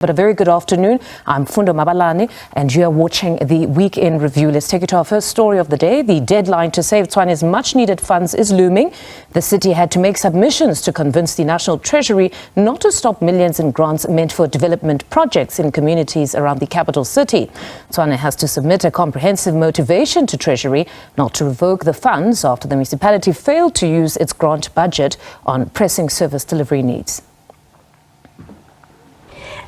But a very good afternoon. I'm Fundo Mabalani and you are watching the Week in Review. Let's take you to our first story of the day. The deadline to save Tshwane's much needed funds is looming. The city had to make submissions to convince the National Treasury not to stop millions in grants meant for development projects in communities around the capital city. Tshwane has to submit a comprehensive motivation to Treasury not to revoke the funds after the municipality failed to use its grant budget on pressing service delivery needs.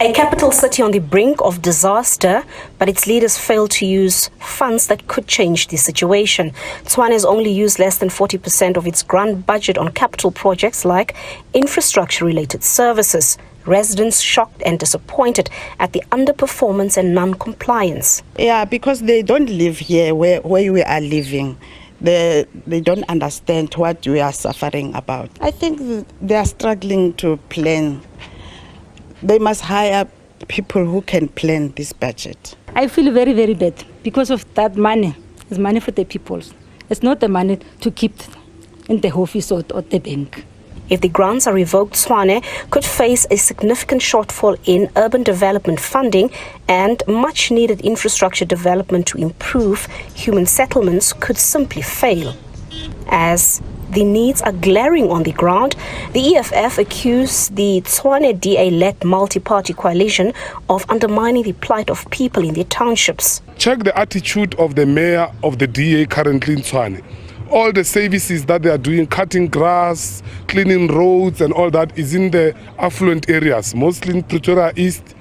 A capital city on the brink of disaster, but its leaders failed to use funds that could change the situation. Tshwane has only used less than 40% of its grant budget on capital projects like infrastructure-related services. Residents shocked and disappointed at the underperformance and non-compliance. Yeah, because they don't live here where we are living. They don't understand what we are suffering about. I think they are struggling to plan. They must hire people who can plan this budget. I feel very, very bad because of that money. It's money for the people. It's not the money to keep in the office or the bank. If the grants are revoked, Tshwane could face a significant shortfall in urban development funding, and much needed infrastructure development to improve human settlements could simply fail. As the needs are glaring on the ground, the EFF accused the Tshwane DA-led multi-party coalition of undermining the plight of people in their townships. Check the attitude of the mayor of the DA currently in Tshwane. All the services that they are doing, cutting grass, cleaning roads and all that is in the affluent areas, mostly in Pretoria East,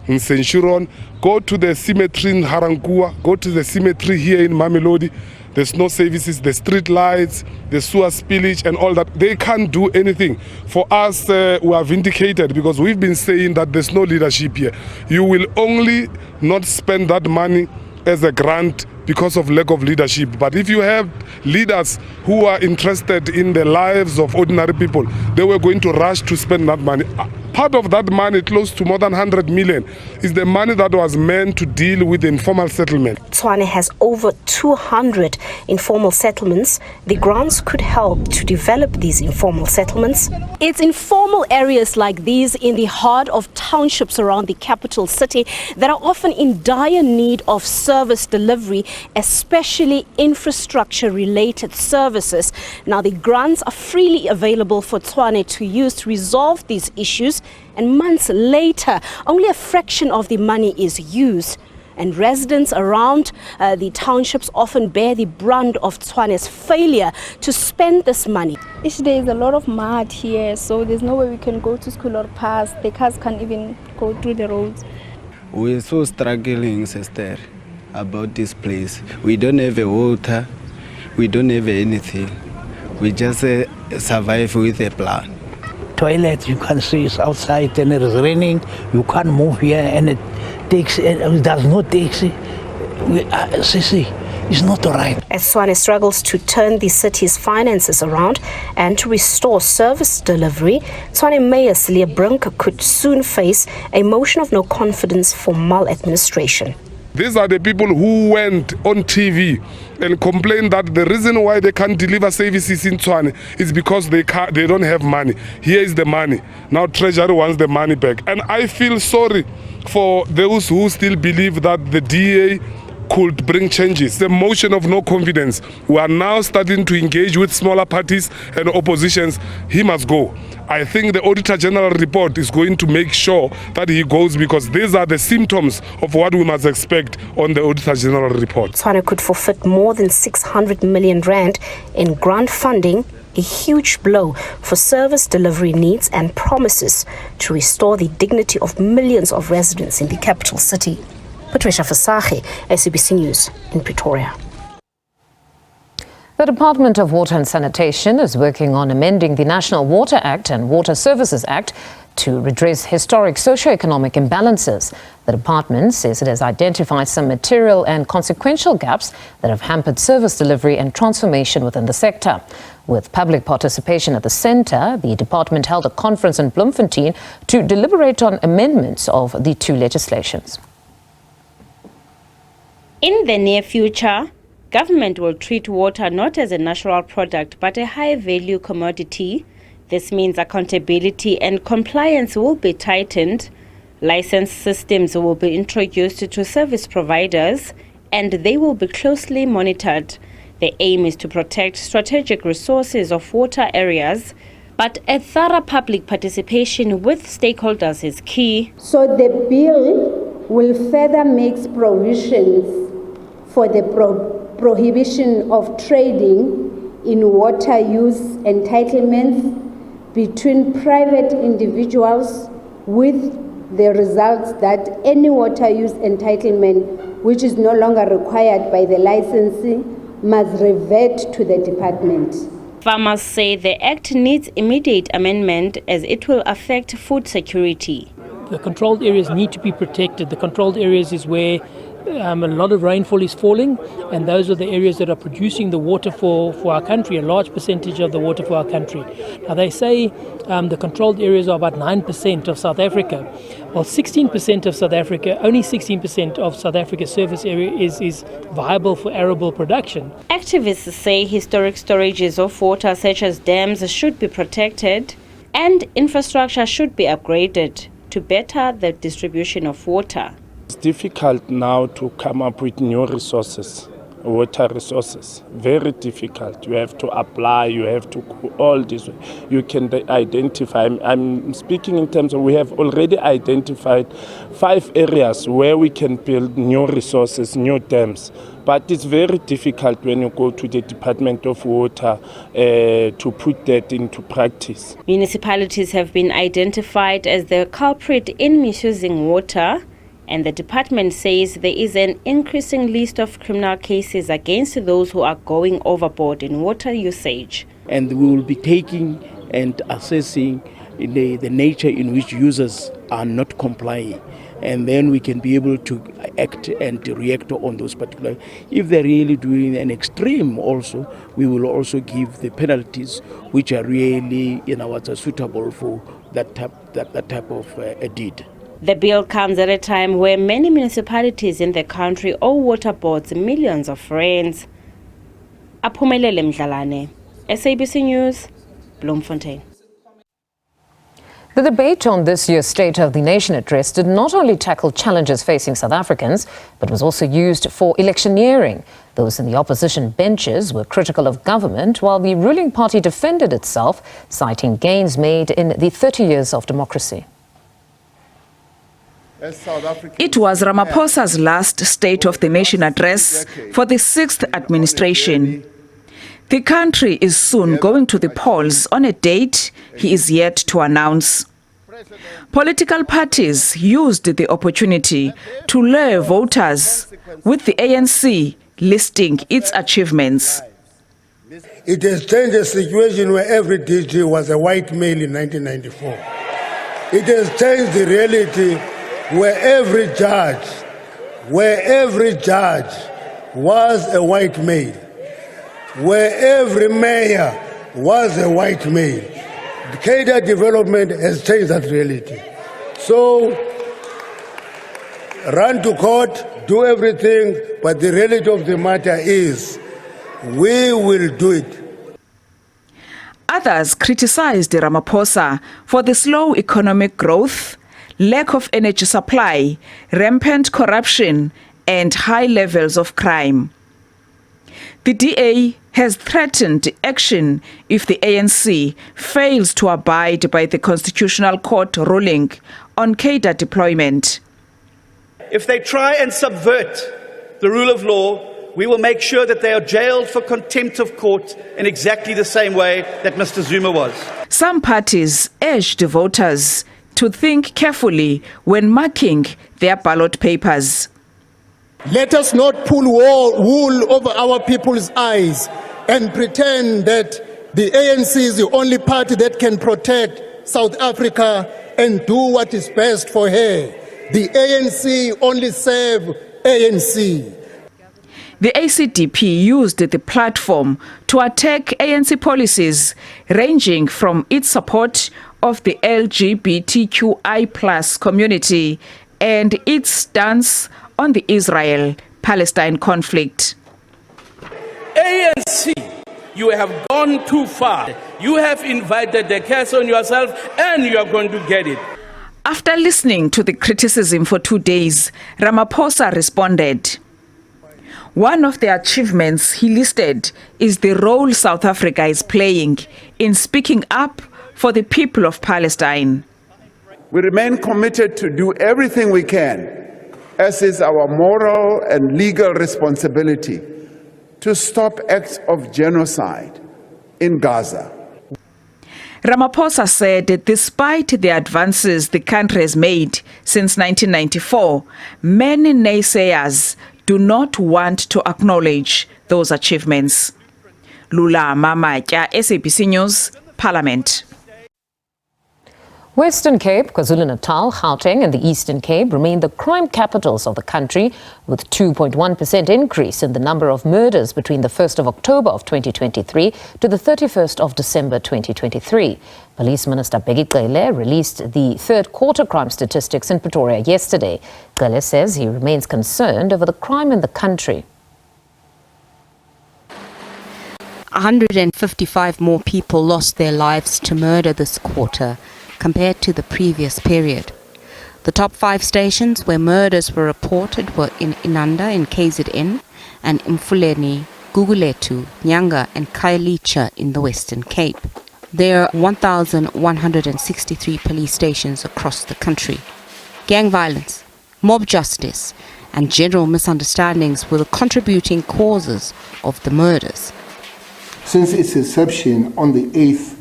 in Senshuron. Go to the cemetery in Harankua, go to the cemetery here in Mamelodi. There's no services, the street lights, the sewer spillage and all that. They can't do anything. For us, we are vindicated because we've been saying that there's no leadership here. You will only not spend that money as a grant because of lack of leadership. But if you have leaders who are interested in the lives of ordinary people, they were going to rush to spend that money. Part of that money, close to more than 100 million, is the money that was meant to deal with the informal settlement. Tshwane has over 200 informal settlements. The grants could help to develop these informal settlements. It's informal areas like these in the heart of townships around the capital city that are often in dire need of service delivery, especially infrastructure-related services. Now, the grants are freely available for Tshwane to use to resolve these issues, and months later, only a fraction of the money is used. And residents around the townships often bear the brunt of Tshwane's failure to spend this money. Each day is a lot of mud here, so there's no way we can go to school or pass. The cars can't even go through the roads. We're so struggling, sister, about this place. We don't have a water, we don't have anything. We just survive with a plan. Toilet, you can see it's outside and it is raining. You can't move here and it takes, it does not take. It's not right. As Tshwane struggles to turn the city's finances around and to restore service delivery, Tshwane Mayor Celia Brink could soon face a motion of no confidence for maladministration. These are the people who went on TV and complained that the reason why they can't deliver services in Tshwane is because they don't have money. Here is the money. Now Treasury wants the money back. And I feel sorry for those who still believe that the DA could bring changes. The motion of no confidence. We are now starting to engage with smaller parties and oppositions. He must go. I think the Auditor General report is going to make sure that he goes, because these are the symptoms of what we must expect on the Auditor General report. Tshwane could forfeit more than 600 million rand in grant funding, a huge blow for service delivery needs and promises to restore the dignity of millions of residents in the capital city. Patricia Fasage, SABC News in Pretoria. The Department of Water and Sanitation is working on amending the National Water Act and Water Services Act to redress historic socio-economic imbalances. The department says it has identified some material and consequential gaps that have hampered service delivery and transformation within the sector. With public participation at the centre, the department held a conference in Bloemfontein to deliberate on amendments of the two legislations. In the near future, government will treat water not as a natural product but a high-value commodity. This means accountability and compliance will be tightened, License systems will be introduced to service providers and they will be closely monitored. The aim is to protect strategic resources of water areas, but a thorough public participation with stakeholders is key. So the bill will further make provisions for the prohibition of trading in water use entitlements between private individuals, with the results that any water use entitlement which is no longer required by the licensee must revert to the department. Farmers say the Act needs immediate amendment as it will affect food security. The controlled areas need to be protected. The controlled areas is where a lot of rainfall is falling, and those are the areas that are producing the water for our country, a large percentage of the water for our country. Now they say the controlled areas are about 9% of South Africa. Well, 16% of South Africa, only 16% of South Africa's surface area is viable for arable production. Activists say historic storages of water such as dams should be protected and infrastructure should be upgraded to better the distribution of water. It's difficult now to come up with new resources, water resources. Very difficult. You have to apply, you have to all this. You can identify. I'm speaking in terms of we have already identified 5 areas where we can build new resources, new dams. But it's very difficult when you go to the Department of Water to put that into practice. Municipalities have been identified as the culprit in misusing water, and the department says there is an increasing list of criminal cases against those who are going overboard in water usage. And we will be taking and assessing the nature in which users are not complying. And then we can be able to act and react on those particular. If they're really doing an extreme also, we will also give the penalties which are really suitable for that type of a deed. The bill comes at a time where many municipalities in the country owe water boards millions of rands. Aphumelele Mdlalane, SABC News, Bloemfontein. The debate on this year's State of the Nation address did not only tackle challenges facing South Africans, but was also used for electioneering. Those in the opposition benches were critical of government, while the ruling party defended itself, citing gains made in the 30 years of democracy. It was Ramaphosa's last State of the Nation address for the 6th administration. The country is soon going to the polls on a date he is yet to announce. Political parties used the opportunity to lure voters, with the ANC listing its achievements. It has changed a situation where every DG was a white male in 1994. It has changed the reality where every judge was a white male, where every mayor was a white male. The cadre development has changed that reality. So, run to court, do everything, but the reality of the matter is, we will do it. Others criticized Ramaphosa for the slow economic growth, lack of energy supply, rampant corruption, and high levels of crime. The DA has threatened action if the ANC fails to abide by the Constitutional Court ruling on cadre deployment. If they try and subvert the rule of law, we will make sure that they are jailed for contempt of court in exactly the same way that Mr. Zuma was. Some parties urged voters to think carefully when marking their ballot papers. Let us not pull wool over our people's eyes and pretend that the ANC is the only party that can protect South Africa and do what is best for her. The ANC only serve ANC. The ACDP used the platform to attack ANC policies, ranging from its support of the LGBTQI+ community and its stance on the Israel-Palestine conflict. ANC, you have gone too far. You have invited the curse on yourself and you are going to get it. After listening to the criticism for 2 days, Ramaphosa responded. One of the achievements he listed is the role South Africa is playing in speaking up for the people of Palestine. We remain committed to do everything we can, as is our moral and legal responsibility, to stop acts of genocide in Gaza. Ramaphosa said that despite the advances the country has made since 1994, many naysayers do not want to acknowledge those achievements. Lula Mamatya, SABC News, Parliament. Western Cape, KwaZulu-Natal, Gauteng and the Eastern Cape remain the crime capitals of the country, with 2.1% increase in the number of murders between the 1st of October of 2023 to the 31st of December 2023. Police Minister Bheki Cele released the third quarter crime statistics in Pretoria yesterday. Cele says he remains concerned over the crime in the country. 155 more people lost their lives to murder this quarter compared to the previous period. The top 5 stations where murders were reported were in Inanda in KZN and Mfuleni, Guguletu, Nyanga and Khayelitsha in the Western Cape. There are 1,163 police stations across the country. Gang violence, mob justice and general misunderstandings were the contributing causes of the murders. Since its inception on the 8th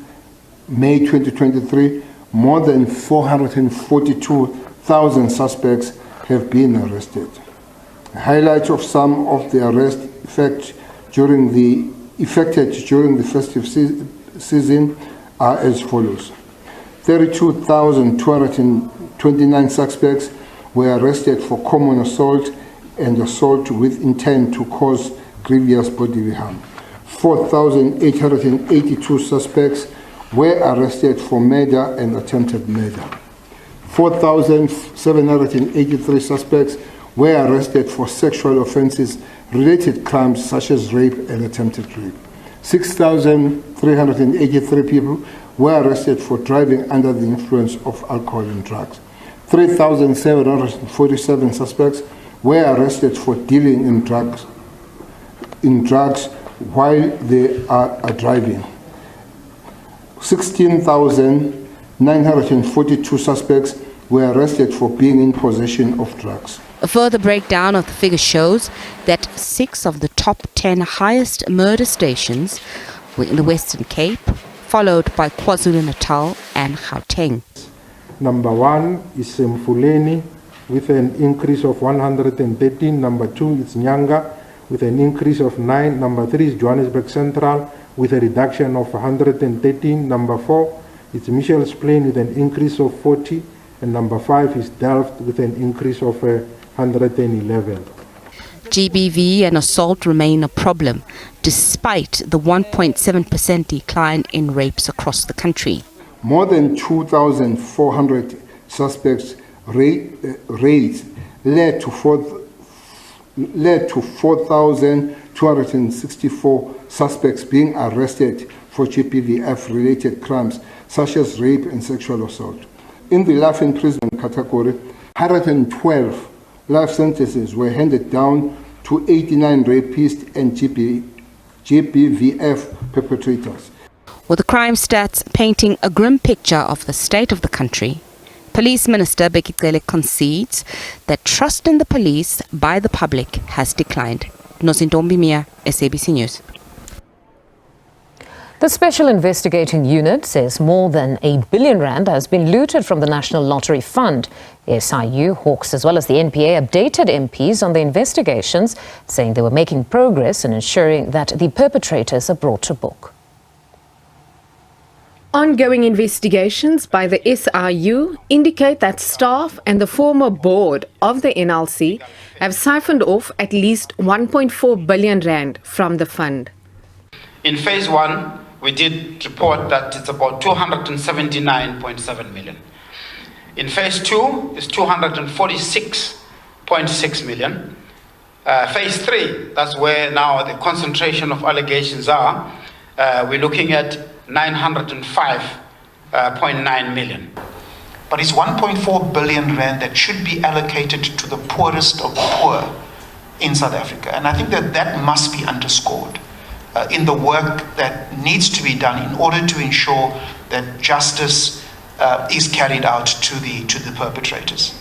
May 2023, more than 442,000 suspects have been arrested. Highlights of some of the arrests effected during the festive season are as follows. 32,229 suspects were arrested for common assault and assault with intent to cause grievous bodily harm. 4,882 suspects were arrested for murder and attempted murder. 4,783 suspects were arrested for sexual offences-related crimes such as rape and attempted rape. 6,383 people were arrested for driving under the influence of alcohol and drugs. 3,747 suspects were arrested for dealing in drugs while they are driving. 16,942 suspects were arrested for being in possession of drugs. A further breakdown of the figure shows that 6 of the top 10 highest murder stations were in the Western Cape, followed by KwaZulu-Natal and Gauteng. Number 1 is Mfuleni with an increase of 113. Number 2 is Nyanga with an increase of 9. Number 3 is Johannesburg Central with a reduction of 113. Number 4 is Mitchell's Plain with an increase of 40. And number 5 is Delft with an increase of 111. GBV and assault remain a problem, despite the 1.7% decline in rapes across the country. More than 2,400 suspects raids led to 4,264 suspects being arrested for GBVF-related crimes such as rape and sexual assault. In the life imprisonment category, 112 life sentences were handed down to 89 rapists and GBVF perpetrators. With the crime stats painting a grim picture of the state of the country, Police Minister Bheki Cele concedes that trust in the police by the public has declined. Nozintombi Mia, SABC News. The Special Investigating Unit says more than R1 billion has been looted from the National Lottery Fund. The SIU, Hawks as well as the NPA updated MPs on the investigations, saying they were making progress in ensuring that the perpetrators are brought to book. Ongoing investigations by the SIU indicate that staff and the former board of the NLC have siphoned off at least R1.4 billion from the fund. In phase 1, we did report that it's about 279.7 million. In phase 2, it's 246.6 million. Phase 3, that's where now the concentration of allegations are. We're looking at 905.9 million. but it's 1.4 billion rand that should be allocated to the poorest of the poor in South Africa. And I think that must be underscored in the work that needs to be done in order to ensure that justice is carried out to the perpetrators.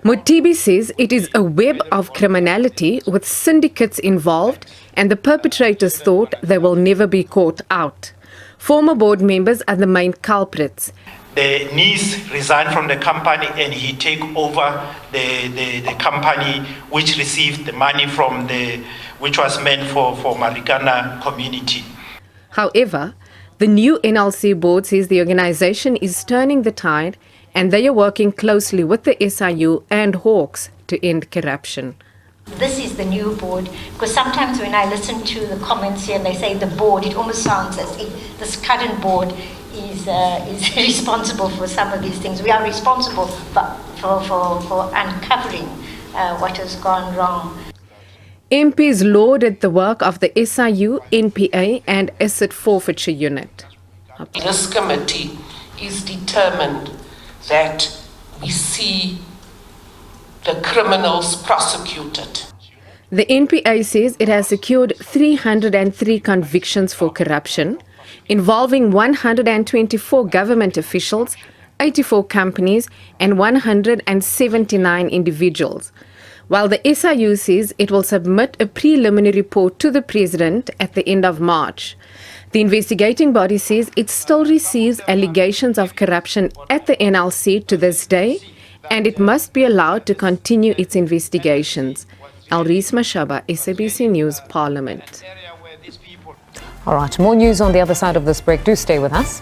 Motibi says it is a web of criminality with syndicates involved, and the perpetrators thought they will never be caught out. Former board members are the main culprits. The niece resigned from the company and he take over the company which received the money from which was meant for Marikana community. However, the new NLC board says the organization is turning the tide and they are working closely with the SIU and Hawks to end corruption. This is the new board, because sometimes when I listen to the comments here and they say the board, it almost sounds as if this current board is responsible for some of these things. We are responsible for uncovering what has gone wrong. MPs lauded the work of the SIU, NPA and Asset Forfeiture Unit. This committee is determined that we see the criminals prosecuted. The NPA says it has secured 303 convictions for corruption, involving 124 government officials, 84 companies and 179 individuals. While the SIU says it will submit a preliminary report to the President at the end of March. The investigating body says it still receives allegations of corruption at the NLC to this day, and it must be allowed to continue its investigations. Elrise Mashaba, SABC News, Parliament. All right, more news on the other side of this break. Do stay with us.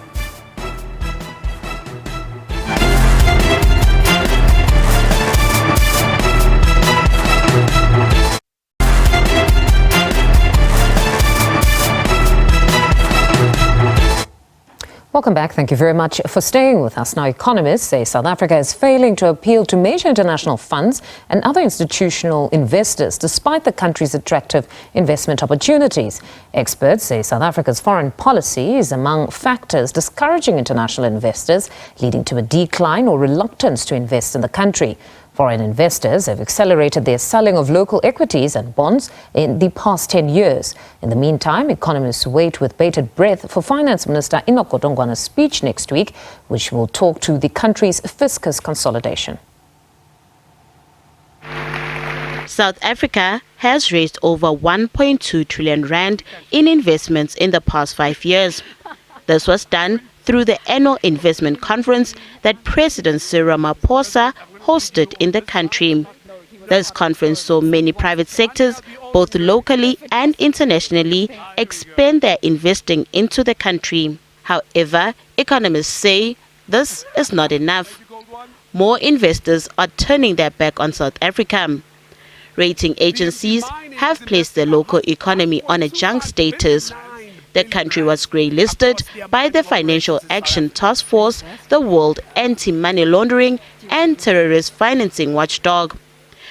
Welcome back. Thank you very much for staying with us. Now, economists say South Africa is failing to appeal to major international funds and other institutional investors, despite the country's attractive investment opportunities. Experts say South Africa's foreign policy is among factors discouraging international investors, leading to a decline or reluctance to invest in the country. Foreign investors have accelerated their selling of local equities and bonds in the past 10 years. In the meantime, economists wait with bated breath for Finance Minister Enoch Godongwana's speech next week, which will talk to the country's fiscus consolidation. South Africa has raised over 1.2 trillion rand in investments in the past 5 years. This was done through the annual investment conference that President Cyril Ramaphosa hosted in the country. This conference saw many private sectors, both locally and internationally, expand their investing into the country. However, economists say this is not enough. More investors are turning their back on South Africa. Rating agencies have placed the local economy on a junk status. The country was grey-listed by the Financial Action Task Force, the World Anti-Money Laundering and Terrorist Financing Watchdog.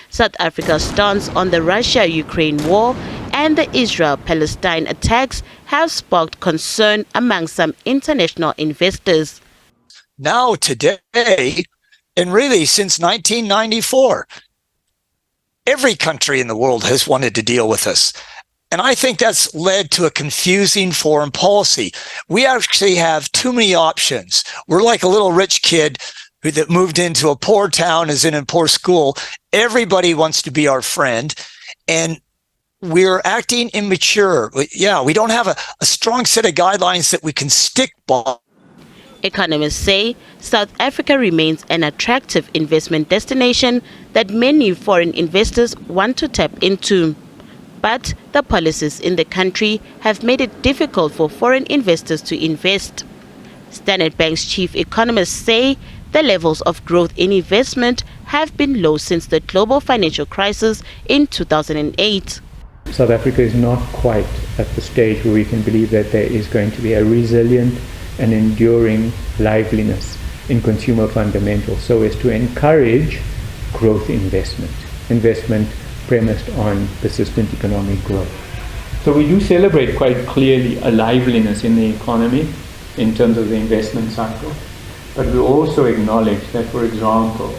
South Africa's stance on the Russia-Ukraine war and the Israel-Palestine attacks have sparked concern among some international investors. Now, today, and really since 1994, every country in the world has wanted to deal with us. And I think that's led to a confusing foreign policy. We actually have too many options. We're like a little rich kid that moved into a poor town, is in a poor school. Everybody wants to be our friend. And we're acting immature. Yeah, we don't have a strong set of guidelines that we can stick by. Economists say South Africa remains an attractive investment destination that many foreign investors want to tap into. But the policies in the country have made it difficult for foreign investors to invest. Standard Bank's chief economists say the levels of growth in investment have been low since the global financial crisis in 2008. South Africa is not quite at the stage where we can believe that there is going to be a resilient and enduring liveliness in consumer fundamentals so as to encourage growth investment premised on persistent economic growth. So we do celebrate quite clearly a liveliness in the economy in terms of the investment cycle. But we also acknowledge that, for example,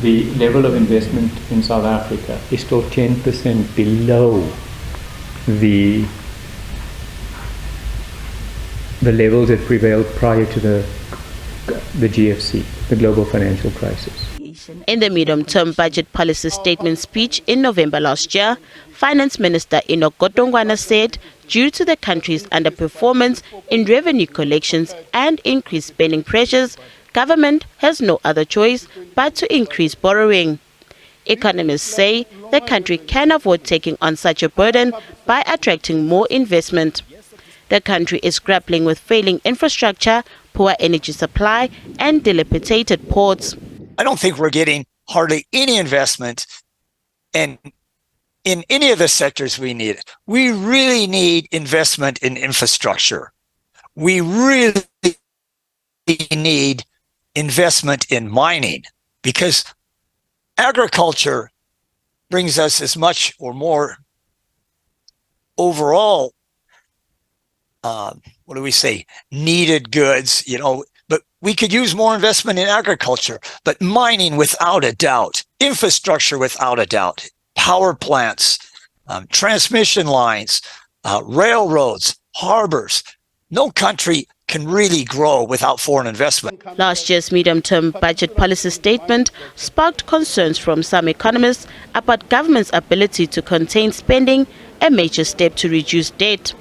the level of investment in South Africa is still 10% below the levels that prevailed prior to the GFC, the global financial crisis. In the medium-term budget policy statement speech in November last year, Finance Minister Enoch Godongwana said due to the country's underperformance in revenue collections and increased spending pressures, government has no other choice but to increase borrowing. Economists say the country can avoid taking on such a burden by attracting more investment. The country is grappling with failing infrastructure, poor energy supply, and dilapidated ports. I don't think we're getting hardly any investment in any of the sectors we need. We really need investment in infrastructure. We really need investment in mining, because agriculture brings us as much or more overall, needed goods, but we could use more investment in agriculture. But mining, without a doubt, infrastructure, without a doubt, power plants, transmission lines, railroads, harbors. No country can really grow without foreign investment. Last year's medium-term budget policy statement sparked concerns from some economists about government's ability to contain spending, a major step to reduce debt.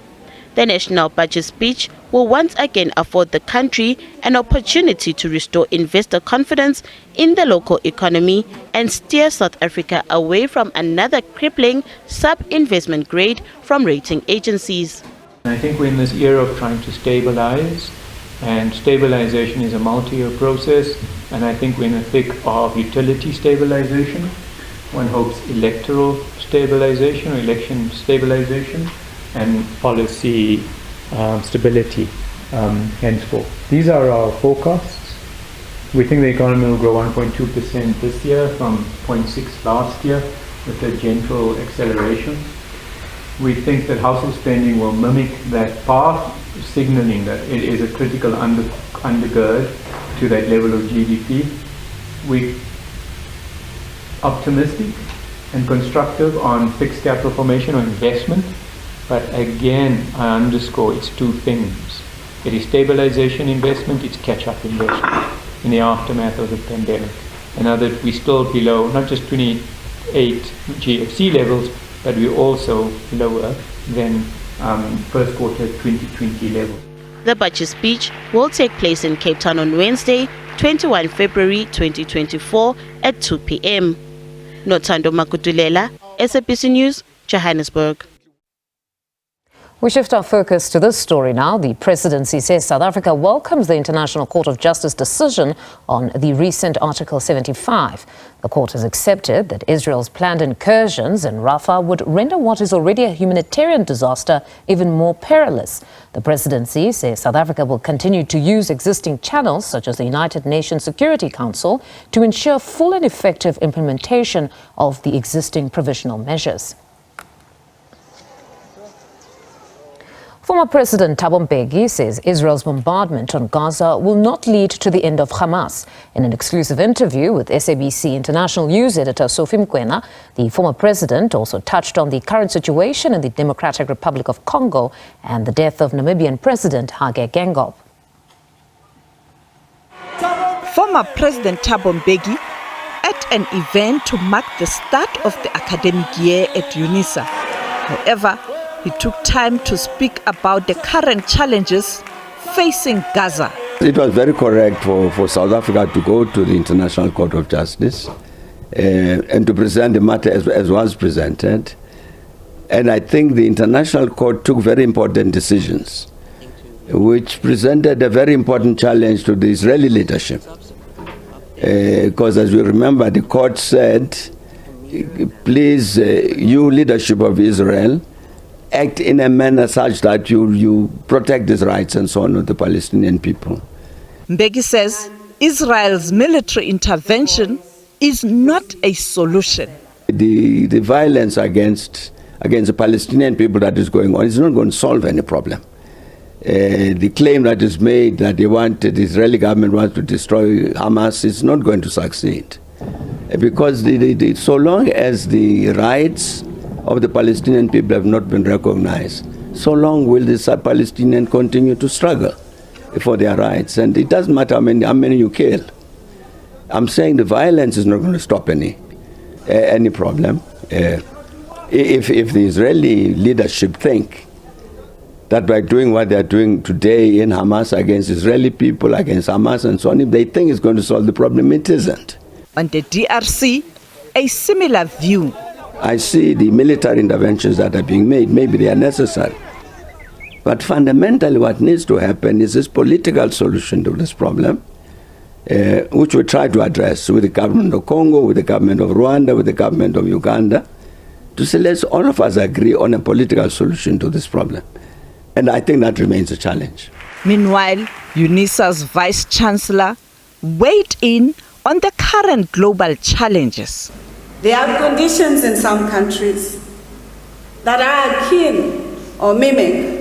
The national budget speech will once again afford the country an opportunity to restore investor confidence in the local economy and steer South Africa away from another crippling sub-investment grade from rating agencies. I think we're in this era of trying to stabilize, and stabilization is a multi-year process, and I think we're in the thick of utility stabilization. One hopes electoral stabilization or election stabilization, and policy stability henceforth. These are our forecasts. We think the economy will grow 1.2% this year from 0.6% last year with a gentle acceleration. We think that household spending will mimic that path, signaling that it is a critical undergird to that level of GDP. We're optimistic and constructive on fixed capital formation or investment. But again, I underscore it's two things. It is stabilization investment, it's catch-up investment in the aftermath of the pandemic. And now that we're still below not just 28 GFC levels, but we're also lower than first quarter 2020 levels. The budget speech will take place in Cape Town on Wednesday, 21 February 2024 at 2 p.m. Nothando Makutulela, SABC News, Johannesburg. We shift our focus to this story now. The presidency says South Africa welcomes the International Court of Justice decision on the recent Article 75. The court has accepted that Israel's planned incursions in Rafah would render what is already a humanitarian disaster even more perilous. The presidency says South Africa will continue to use existing channels such as the United Nations Security Council to ensure full and effective implementation of the existing provisional measures. Former President Thabo Mbeki says Israel's bombardment on Gaza will not lead to the end of Hamas. In an exclusive interview with SABC international news editor Sophie Mkwena, the former president also touched on the current situation in the Democratic Republic of Congo and the death of Namibian President Hage Geingob. Former President Thabo Mbeki at an event to mark the start of the academic year at UNISA. However, he took time to speak about the current challenges facing Gaza. It was very correct for South Africa to go to the International Court of Justice and to present the matter as was presented. And I think the International Court took very important decisions, which presented a very important challenge to the Israeli leadership. Because as we remember, the court said, please, you leadership of Israel, act in a manner such that you protect these rights and so on of the Palestinian people. Mbeki says Israel's military intervention is not a solution. The violence against the Palestinian people that is going on is not going to solve any problem. the claim that is made that the Israeli government wants to destroy Hamas is not going to succeed. Because so long as the rights of the Palestinian people have not been recognized, so long will the Palestinians continue to struggle for their rights. And it doesn't matter how many you kill. I'm saying the violence is not going to stop any problem. If the Israeli leadership think that by doing what they're doing today in Hamas against Israeli people, against Hamas and so on, if they think it's going to solve the problem, it isn't. On the DRC, a similar view. I see the military interventions that are being made, maybe they are necessary. But fundamentally what needs to happen is this political solution to this problem, which we try to address with the government of Congo, with the government of Rwanda, with the government of Uganda, to say let's all of us agree on a political solution to this problem. And I think that remains a challenge. Meanwhile, UNISA's Vice-Chancellor weighed in on the current global challenges. There are conditions in some countries that are akin or mimic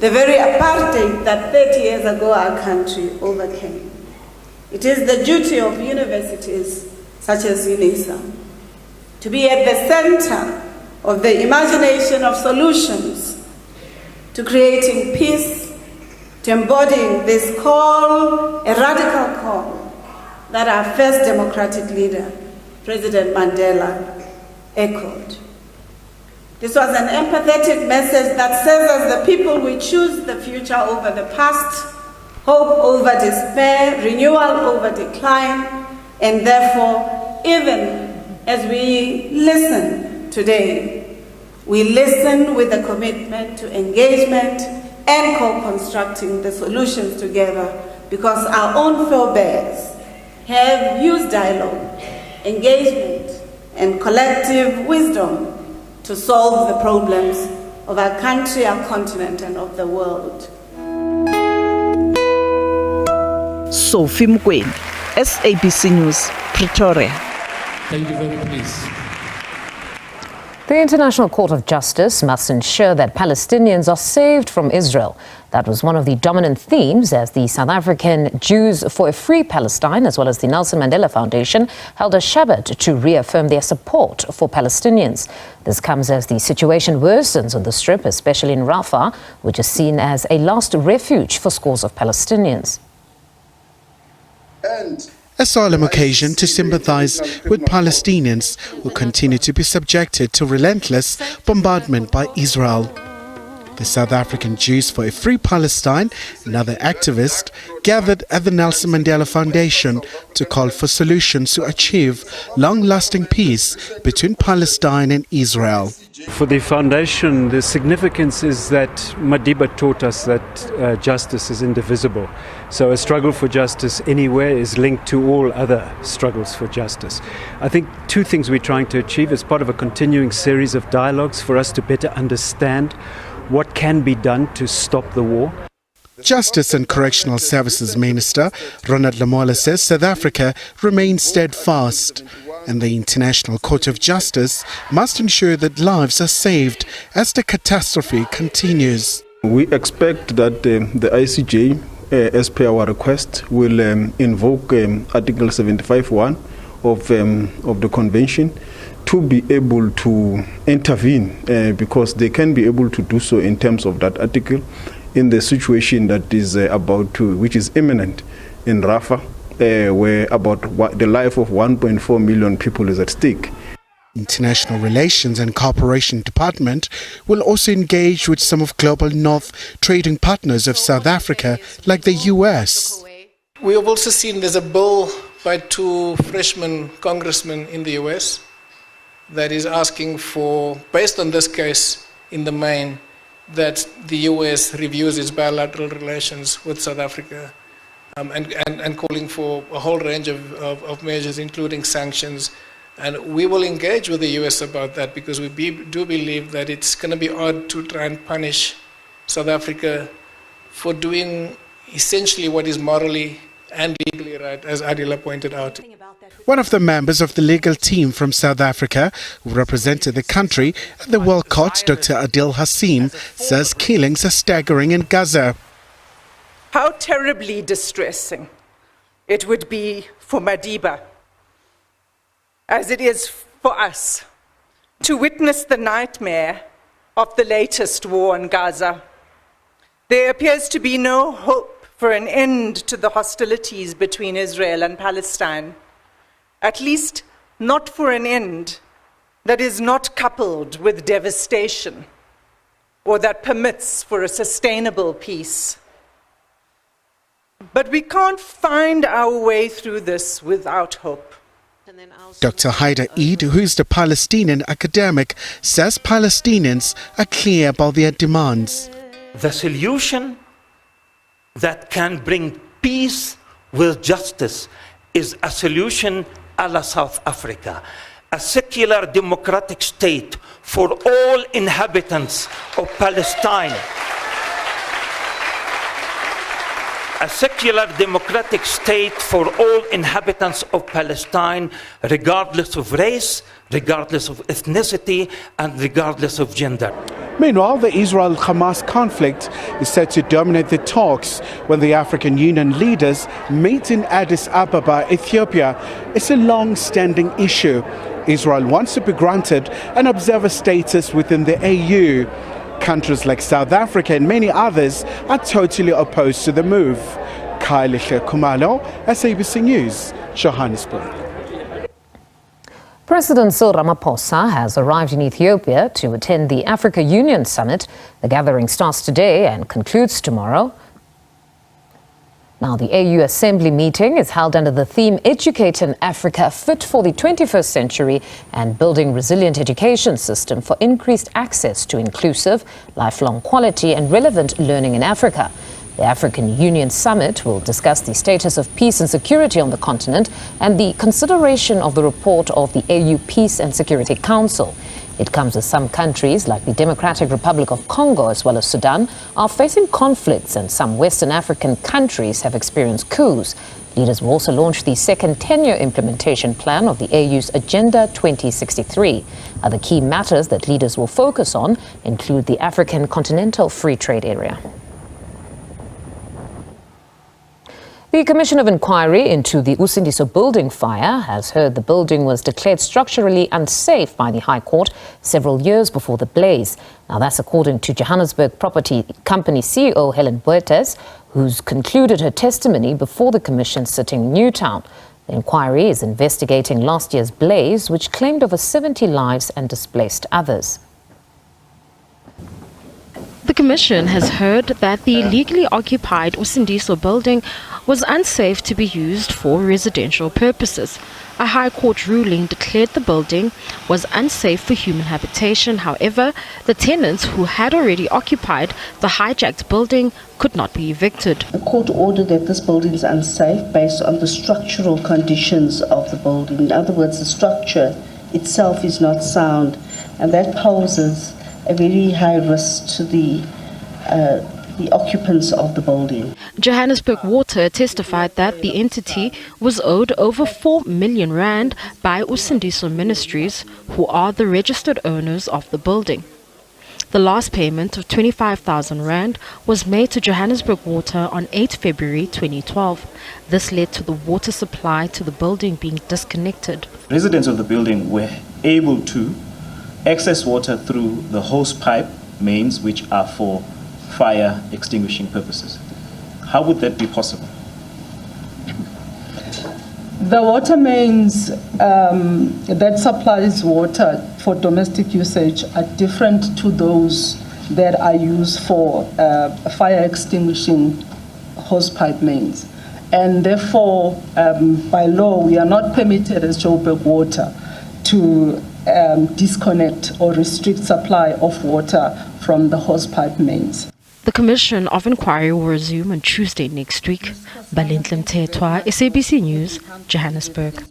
the very apartheid that 30 years ago our country overcame. It is the duty of universities such as UNISA to be at the center of the imagination of solutions to creating peace, to embodying this call, a radical call, that our first democratic leader, President Mandela, echoed. This was an empathetic message that says as the people we choose the future over the past, hope over despair, renewal over decline, and therefore, even as we listen today, we listen with a commitment to engagement and co-constructing the solutions together, because our own forebears have used dialogue, engagement, and collective wisdom to solve the problems of our country, our continent, and of the world. Sophie Mkwena, SABC News, Pretoria. Thank you very much. The International Court of Justice must ensure that Palestinians are saved from Israel. That was one of the dominant themes as the South African Jews for a Free Palestine, as well as the Nelson Mandela Foundation, held a Shabbat to reaffirm their support for Palestinians. This comes as the situation worsens on the Strip, especially in Rafah, which is seen as a last refuge for scores of Palestinians. A solemn occasion to sympathize with Palestinians who continue to be subjected to relentless bombardment by Israel. The South African Jews for a Free Palestine and other activists gathered at the Nelson Mandela Foundation to call for solutions to achieve long-lasting peace between Palestine and Israel. For the foundation, the significance is that Madiba taught us that justice is indivisible. So a struggle for justice anywhere is linked to all other struggles for justice. I think two things we're trying to achieve as part of a continuing series of dialogues for us to better understand what can be done to stop the war. Justice and Correctional Services Minister Ronald Lamola says South Africa remains steadfast, and the International Court of Justice must ensure that lives are saved as the catastrophe continues. We expect that the ICJ, as per our request, will invoke Article 75(1) of the Convention to be able to intervene, because they can be able to do so in terms of that article in the situation that is which is imminent in Rafah, where the life of 1.4 million people is at stake. International Relations and Cooperation Department will also engage with some of Global North trading partners of South Africa, like the US. We have also seen there's a bill by two freshman congressmen in the US that is asking for, based on this case in the main, that the US reviews its bilateral relations with South Africa, and calling for a whole range of measures, including sanctions. And we will engage with the US about that, because we do believe that it's going to be odd to try and punish South Africa for doing essentially what is morally and legally right, as Adila pointed out. One of the members of the legal team from South Africa who represented the country at the World Court, Dr. Adil Hassim, says killings are staggering in Gaza. how terribly distressing it would be for Madiba, as it is for us, to witness the nightmare of the latest war in Gaza. There appears to be no hope for an end to the hostilities between Israel and Palestine, at least not for an end that is not coupled with devastation or that permits for a sustainable peace. But we can't find our way through this without hope. Dr. Haider Eid, who is the Palestinian academic, says Palestinians are clear about their demands. The solution that can bring peace with justice is a solution a la South Africa, a secular democratic state for all inhabitants of Palestine. A secular democratic state for all inhabitants of Palestine, regardless of race, regardless of ethnicity, and regardless of gender. Meanwhile, the Israel-Hamas conflict is set to dominate the talks when the African Union leaders meet in Addis Ababa, Ethiopia. It's a long-standing issue. Israel wants to be granted an observer status within the AU. Countries like South Africa and many others are totally opposed to the move. Kylie Kumalo, SABC News, Johannesburg. President Cyril Ramaphosa has arrived in Ethiopia to attend the Africa Union Summit. The gathering starts today and concludes tomorrow. Now, the AU Assembly meeting is held under the theme Educating Africa Fit for the 21st Century and Building Resilient Education System for Increased Access to Inclusive, Lifelong Quality and Relevant Learning in Africa. The African Union Summit will discuss the status of peace and security on the continent and the consideration of the report of the AU Peace and Security Council. It comes as some countries, like the Democratic Republic of Congo as well as Sudan, are facing conflicts, and some Western African countries have experienced coups. Leaders will also launch the second 10-year implementation plan of the AU's Agenda 2063. Other key matters that leaders will focus on include the African Continental Free Trade Area. The Commission of Inquiry into the Usindiso building fire has heard the building was declared structurally unsafe by the High Court several years before the blaze. Now, that's according to Johannesburg Property Company CEO Helen Buertes, who's concluded her testimony before the Commission sitting in Newtown. The inquiry is investigating last year's blaze, which claimed over 70 lives and displaced others. The Commission has heard that the illegally occupied Usindiso building was unsafe to be used for residential purposes. A High Court ruling declared the building was unsafe for human habitation. However, the tenants who had already occupied the hijacked building could not be evicted. The court ordered that this building is unsafe based on the structural conditions of the building. In other words, the structure itself is not sound, and that poses a very high risk to the occupants of the building. Johannesburg Water testified that the entity was owed over 4 million rand by Usindiso Ministries, who are the registered owners of the building. The last payment of 25,000 rand was made to Johannesburg Water on 8 February 2012. This led to the water supply to the building being disconnected. Residents of the building were able to access water through the hose pipe mains, which are for fire extinguishing purposes. How would that be possible? The water mains that supplies water for domestic usage are different to those that are used for fire extinguishing hosepipe mains. And therefore, by law, we are not permitted as Joburg Water to disconnect or restrict supply of water from the hosepipe mains. The Commission of Inquiry will resume on Tuesday next week. Balintle Mthethwa, SABC News, Johannesburg.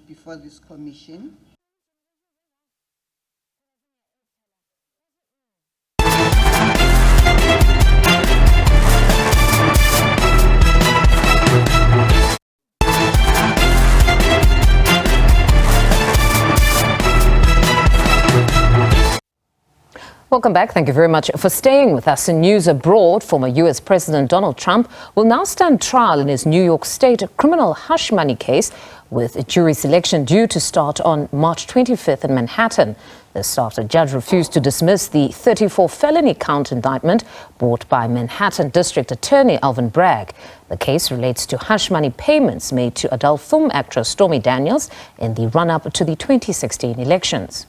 Welcome back. Thank you very much for staying with us. In news abroad, former U.S. President Donald Trump will now stand trial in his New York State criminal hush money case, with a jury selection due to start on March 25th in Manhattan. This after a judge refused to dismiss the 34 felony count indictment brought by Manhattan District Attorney Alvin Bragg. The case relates to hush money payments made to adult film actress Stormy Daniels in the run-up to the 2016 elections.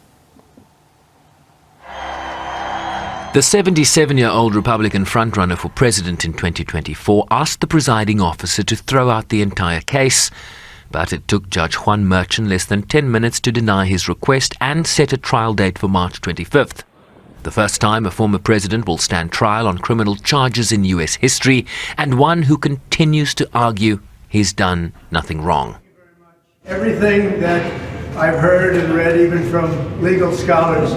The 77-year-old Republican frontrunner for president in 2024 asked the presiding officer to throw out the entire case, but it took Judge Tshwane Merchant less than 10 minutes to deny his request and set a trial date for March 25th. The first time a former president will stand trial on criminal charges in U.S. history, and one who continues to argue he's done nothing wrong. Everything that I've heard and read, even from legal scholars,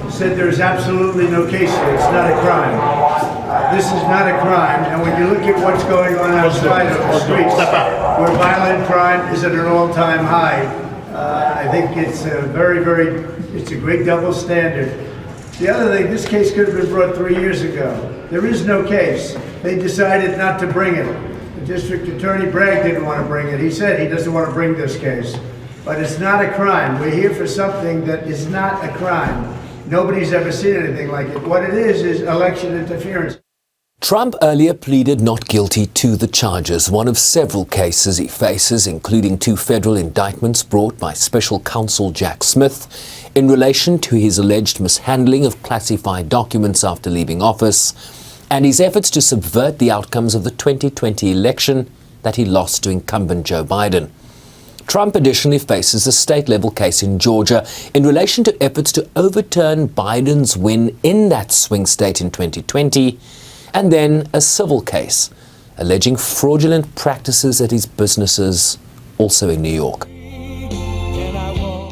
said there's absolutely no case here. It's not a crime. This is not a crime. And when you look at what's going on outside of the streets, where violent crime is at an all-time high, I think it's it's a great double standard. The other thing, this case could have been brought 3 years ago. There is no case. They decided not to bring it. The district attorney, Bragg, didn't want to bring it. He said he doesn't want to bring this case. But it's not a crime. We're here for something that is not a crime. Nobody's ever seen anything like it. What it is election interference. Trump earlier pleaded not guilty to the charges, one of several cases he faces, including 2 federal indictments brought by special counsel Jack Smith in relation to his alleged mishandling of classified documents after leaving office and his efforts to subvert the outcomes of the 2020 election that he lost to incumbent Joe Biden. Trump additionally faces a state-level case in Georgia in relation to efforts to overturn Biden's win in that swing state in 2020, and then a civil case alleging fraudulent practices at his businesses, also in New York.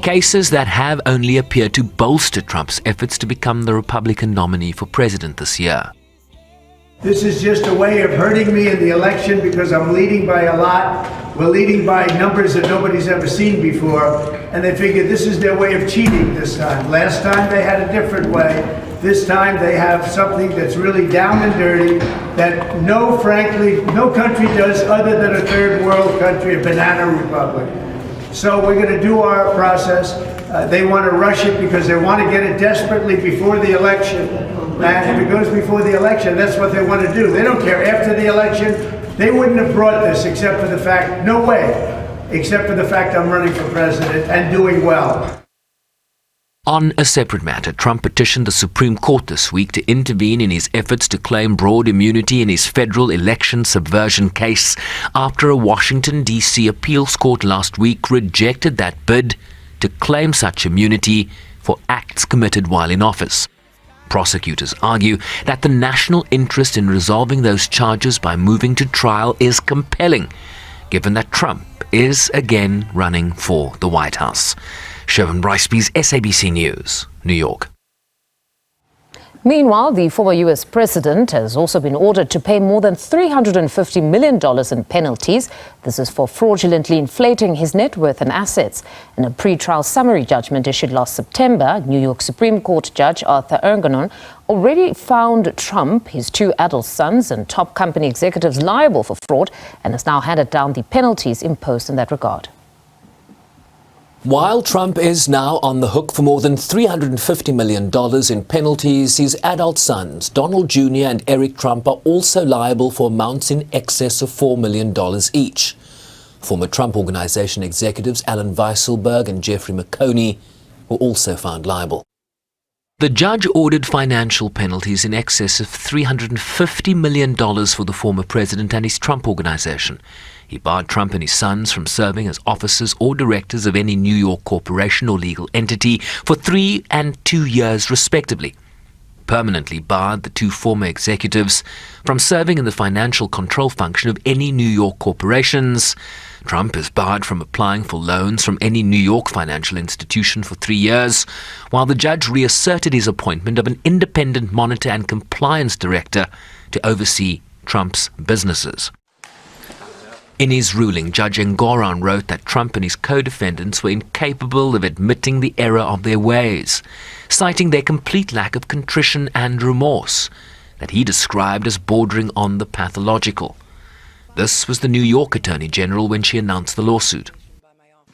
Cases that have only appeared to bolster Trump's efforts to become the Republican nominee for president this year. This is just a way of hurting me in the election because I'm leading by a lot. We're leading by numbers that nobody's ever seen before. And they figured this is their way of cheating this time. Last time they had a different way. This time they have something that's really down and dirty that frankly, no country does other than a third world country, a banana republic. So we're going to do our process. They want to rush it because they want to get it desperately before the election. And if it goes before the election, that's what they want to do. They don't care. After the election, they wouldn't have brought this except for the fact, no way, except for the fact I'm running for president and doing well. On a separate matter, Trump petitioned the Supreme Court this week to intervene in his efforts to claim broad immunity in his federal election subversion case after a Washington, D.C. appeals court last week rejected that bid to claim such immunity for acts committed while in office. Prosecutors argue that the national interest in resolving those charges by moving to trial is compelling, given that Trump is again running for the White House. Sherwin Briceby's SABC News, New York. Meanwhile, the former U.S. president has also been ordered to pay more than $350 million in penalties. This is for fraudulently inflating his net worth and assets. In a pre-trial summary judgment issued last September, New York Supreme Court Judge Arthur Engoron already found Trump, his 2 adult sons, and top company executives liable for fraud and has now handed down the penalties imposed in that regard. While Trump is now on the hook for more than $350 million in penalties, his adult sons, Donald Jr. and Eric Trump, are also liable for amounts in excess of $4 million each. Former Trump Organization executives Alan Weisselberg and Jeffrey McConey were also found liable. The judge ordered financial penalties in excess of $350 million for the former president and his Trump Organization. He barred Trump and his sons from serving as officers or directors of any New York corporation or legal entity for 3 and 2 years respectively. Permanently barred the 2 former executives from serving in the financial control function of any New York corporations. Trump is barred from applying for loans from any New York financial institution for 3 years, while the judge reasserted his appointment of an independent monitor and compliance director to oversee Trump's businesses. In his ruling, Judge Ngoran wrote that Trump and his co-defendants were incapable of admitting the error of their ways, citing their complete lack of contrition and remorse that he described as bordering on the pathological. This was the New York Attorney General when she announced the lawsuit.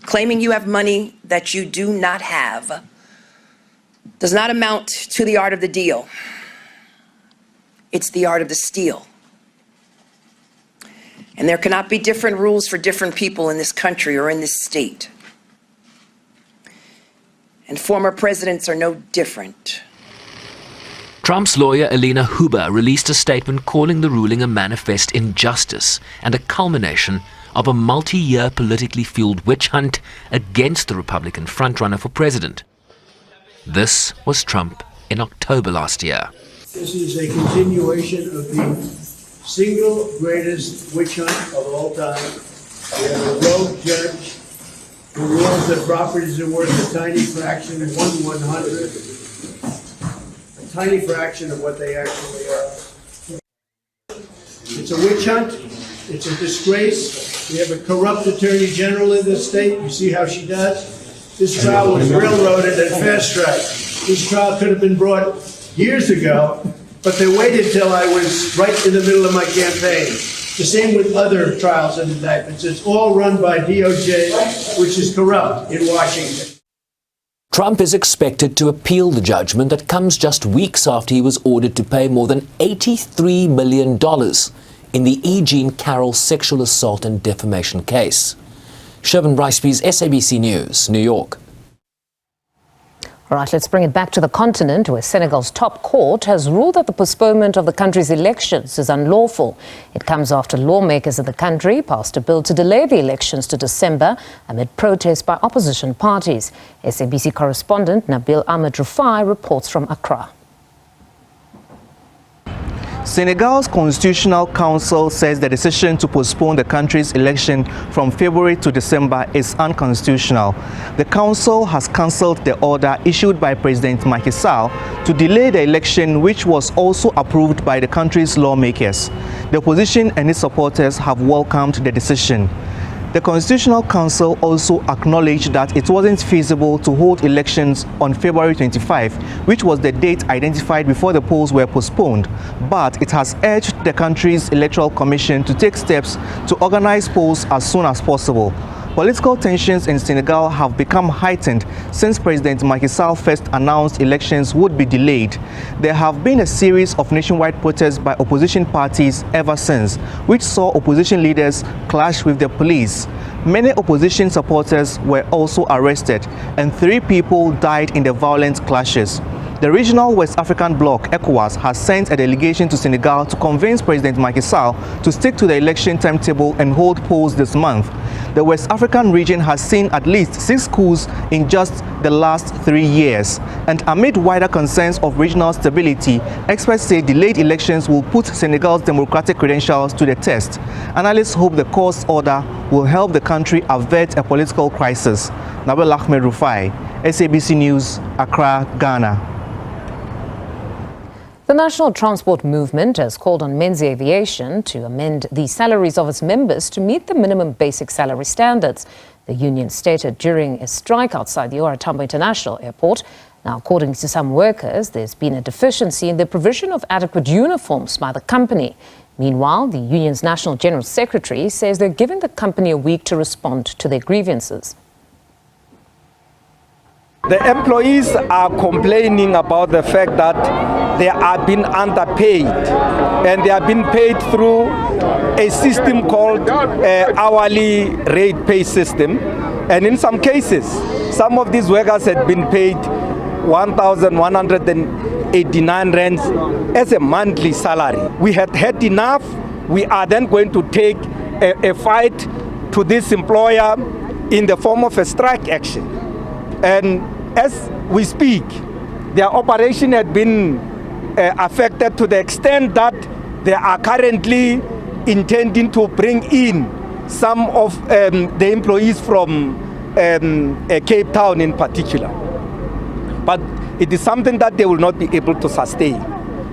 Claiming you have money that you do not have does not amount to the art of the deal. It's the art of the steal. And there cannot be different rules for different people in this country or in this state. And former presidents are no different. Trump's lawyer Alina Huber released a statement calling the ruling a manifest injustice and a culmination of a multi-year politically fueled witch hunt against the Republican frontrunner for president. This was Trump in October last year. This is a continuation of the single greatest witch hunt of all time. We have a rogue judge who rules that properties are worth a tiny fraction, 1/100th, a tiny fraction of what they actually are. It's a witch hunt. It's a disgrace. We have a corrupt attorney general in this state. You see how she does? This trial was railroaded and fast-tracked. This trial could have been brought years ago, but they waited till I was right in the middle of my campaign. The same with other trials and indictments. It's all run by DOJ, which is corrupt in Washington. Trump is expected to appeal the judgment that comes just weeks after he was ordered to pay more than $83 million in the E. Jean Carroll sexual assault and defamation case. Shervin Riceby's SABC News, New York. All right, let's bring it back to the continent, where Senegal's top court has ruled that the postponement of the country's elections is unlawful. It comes after lawmakers in the country passed a bill to delay the elections to December amid protests by opposition parties. SABC correspondent Nabil Ahmed Rufai reports from Accra. Senegal's Constitutional Council says the decision to postpone the country's election from February to December is unconstitutional. The council has cancelled the order issued by President Macky Sall to delay the election, which was also approved by the country's lawmakers. The opposition and its supporters have welcomed the decision. The Constitutional Council also acknowledged that it wasn't feasible to hold elections on February 25, which was the date identified before the polls were postponed, but it has urged the country's Electoral Commission to take steps to organize polls as soon as possible. Political tensions in Senegal have become heightened since President Macky Sall first announced elections would be delayed. There have been a series of nationwide protests by opposition parties ever since, which saw opposition leaders clash with the police. Many opposition supporters were also arrested, and 3 people died in the violent clashes. The regional West African bloc, ECOWAS, has sent a delegation to Senegal to convince President Macky Sall to stick to the election timetable and hold polls this month. The West African region has seen at least 6 coups in just the last 3 years. And amid wider concerns of regional stability, experts say delayed elections will put Senegal's democratic credentials to the test. Analysts hope the court's order will help the country avert a political crisis. Nabil Ahmed Rufai, SABC News, Accra, Ghana. The National Transport Movement has called on Men's Aviation to amend the salaries of its members to meet the minimum basic salary standards. The union stated during a strike outside the OR Tambo International Airport. Now, according to some workers, there's been a deficiency in the provision of adequate uniforms by the company. Meanwhile, the union's National General Secretary says they're giving the company a week to respond to their grievances. The employees are complaining about the fact that they are being underpaid, and they are being paid through a system called hourly rate pay system. And in some cases, some of these workers had been paid 1,189 rands as a monthly salary. We had had enough. We are then going to take a fight to this employer in the form of a strike action. And as we speak, their operation had been affected to the extent that they are currently intending to bring in some of the employees from Cape Town in particular. But it is something that they will not be able to sustain.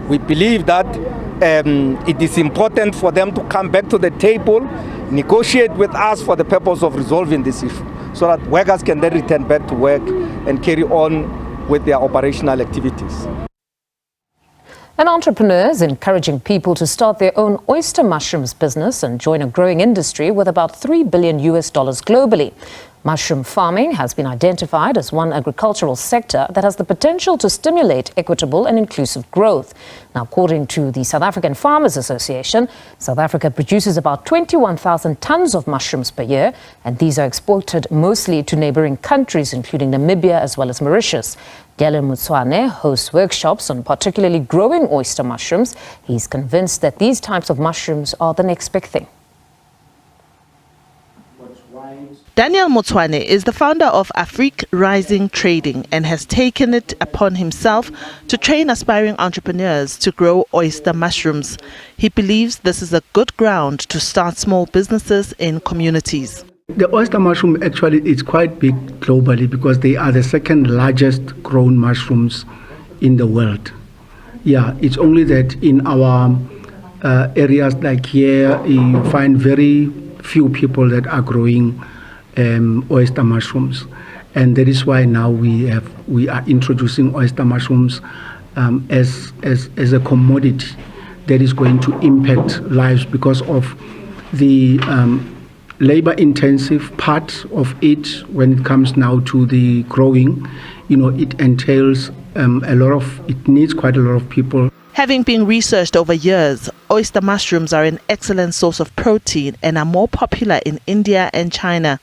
We believe that it is important for them to come back to the table negotiate with us for the purpose of resolving this issue, so that workers can then return back to work and carry on with their operational activities. And entrepreneurs encouraging people to start their own oyster mushrooms business and join a growing industry with about $3 billion globally. Mushroom farming has been identified as one agricultural sector that has the potential to stimulate equitable and inclusive growth. Now, according to the South African Farmers Association, South Africa produces about 21,000 tons of mushrooms per year, and these are exported mostly to neighboring countries, including Namibia as well as Mauritius. Tshwane hosts workshops on particularly growing oyster mushrooms. He's convinced that these types of mushrooms are the next big thing. Daniel Tshwane is the founder of Afrique Rising Trading and has taken it upon himself to train aspiring entrepreneurs to grow oyster mushrooms. He believes this is a good ground to start small businesses in communities. The oyster mushroom actually is quite big globally because they are the second largest grown mushrooms in the world. Yeah, it's only that in our areas like here, you find very few people that are growing oyster mushrooms, and that is why now we are introducing oyster mushrooms as a commodity that is going to impact lives because of the labor-intensive part of it. When it comes now to the growing, it entails it needs quite a lot of people. Having been researched over years, oyster mushrooms are an excellent source of protein and are more popular in India and China.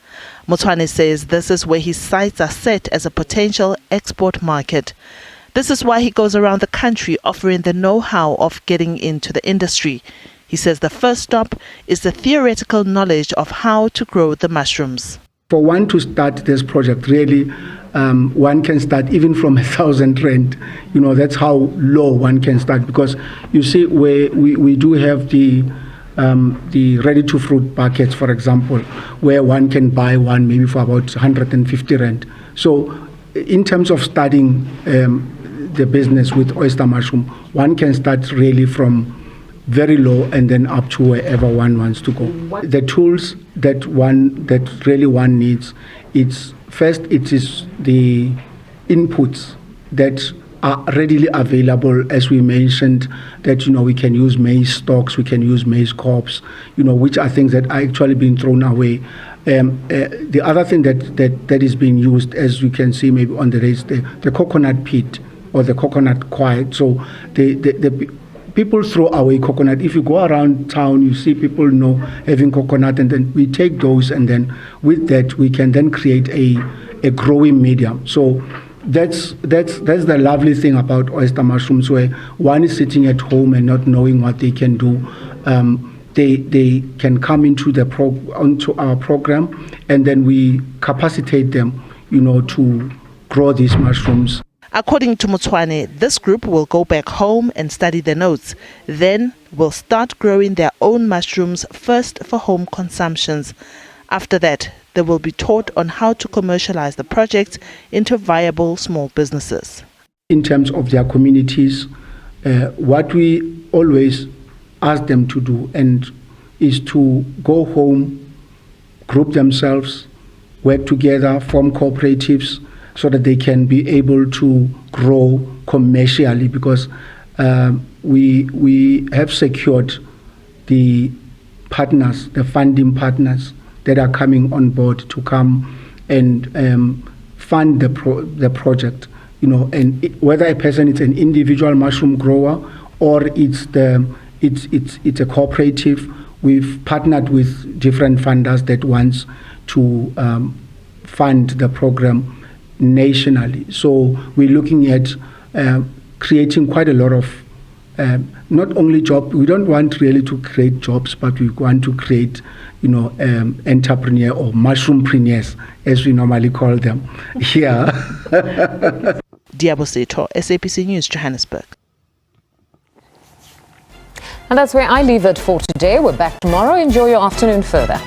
Tshwane says this is where his sights are set as a potential export market. This is why he goes around the country offering the know-how of getting into the industry. He says the first stop is the theoretical knowledge of how to grow the mushrooms. For one to start this project, really, one can start even from 1,000 rand. That's how low one can start, because you see where we do have the ready-to-fruit buckets, for example, where one can buy one maybe for about 150 rand. So in terms of starting the business with oyster mushroom, one can start really from very low and then up to wherever one wants to go. The tools that really one needs, it is the inputs that are readily available, as we mentioned, that we can use maize stalks, we can use maize cobs, which are things that are actually being thrown away. The other thing that is being used, as you can see maybe on the race, the coconut pit or the coconut quiet. So the people throw away coconut. If you go around town, you see people having coconut, and then we take those, and then with that we can then create a growing medium. So that's the lovely thing about oyster mushrooms, where one is sitting at home and not knowing what they can do. They can come onto our program, and then we capacitate them, to grow these mushrooms. According to Tshwane, this group will go back home and study the notes. Then will start growing their own mushrooms, first for home consumptions. After that, they will be taught on how to commercialize the project into viable small businesses. In terms of their communities, what we always ask them to do is to go home, group themselves, work together, form cooperatives, so that they can be able to grow commercially, because we have secured the partners, the funding partners that are coming on board to come and fund the project. And whether a person is an individual mushroom grower or it's a cooperative, we've partnered with different funders that wants to fund the program nationally. So we're looking at creating quite a lot of not only jobs. We don't want really to create jobs, but we want to create entrepreneur or mushroompreneurs, as we normally call them. Yeah. Diabo Seto, SABC News, Johannesburg. And that's where I leave it for today. We're back tomorrow. Enjoy your afternoon further.